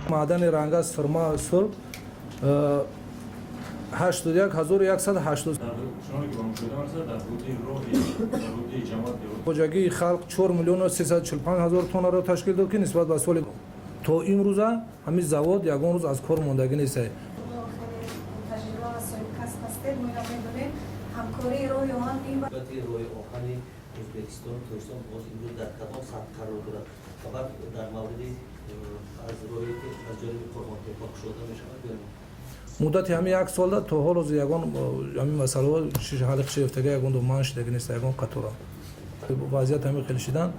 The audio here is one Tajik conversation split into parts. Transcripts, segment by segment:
маъдани рангаз фирма сурб 81180 хоҷагии халқ 4 миллион 345 ҳазор тоннаро ташкил дод ки нисбат ба соли то имрӯза ҳамин завод ягон рӯз аз кор мондагӣ нест. O'zbekiston To'yson o'z imro'z dar qadam sat qaror dora. Faqat dar mavridi az ro'yati az joyi Qo'rg'ontepa qishlog'ida mashg'ul. муддати ҳамин як солда то ҳолоз ягон ҳамин масъалаҳо ҳалли шифтага ягон думан шидаги нест ягон қатора. Вазъият ҳамин хеле шидан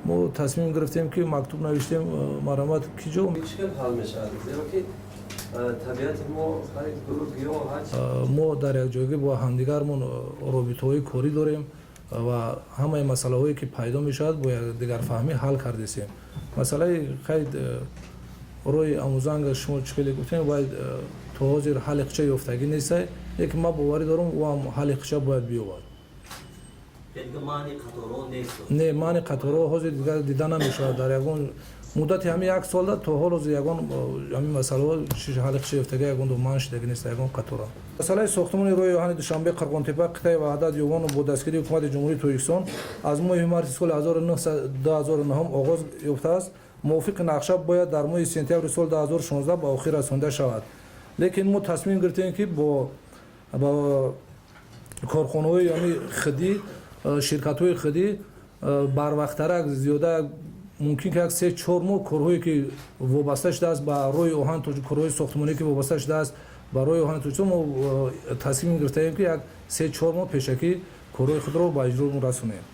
мо тасмим гирифтем ки мактуб навиштем марамат ки ҷо мушкил ҳал мешавад. Зеро ки табиати мо харид гурӯҳ гиёҳ ҳаҷ мо дар як ҷойгӣ бо ҳамдигармон робитаҳои корӣ дорем ва ҳамаи масъалаҳое ки пайдо мешавад бо якдигарфаҳмӣ ҳал кардесем. Масъалаи хайд роҳи омӯзанга шумо чӣ хеле гуфтем бояд то ҳозир ҳаллиқча ёфтагӣ нест, лекин ман боварӣ дорам ӯ ҳам ҳаллиқча бояд биёбад. Не маъни қатораҳо ҳозир дигар дида намешавад. Дар ягон муддати ҳамин як солда то ҳолоз ягон ҳамин масъалаҳо ҳаллиқча ёфтага ягон думан шидаги нест ягон қатора. масъалаи сохтмони роҳи оҳани Душанбе Қирғонтепа қитъаи ваҳдат ёвону бо дастгирии ҳукумати ҷумҳурии Тоҷикистон аз моҳи марти соли 2009 оғоз ёфтааст. мувофиқи нақша бояд дар моҳи сентябри соли 2016 ба охир расонида шавад. лекин мо тасмим гирифтем ки бо корхонаҳои хидӣ ширкатҳои хидӣ барвақтарак зиёда мумкин ки як 3-4 моҳ корҳое ки вобаста шудааст ба роҳи оҳан корҳои сохтмоние ки вобаста шудааст ба роҳи оҳани Тоҷикистон мо тасмим гирифтаем ки як 3-4 моҳ пешакӣ корҳои худро ба иҷро расонем.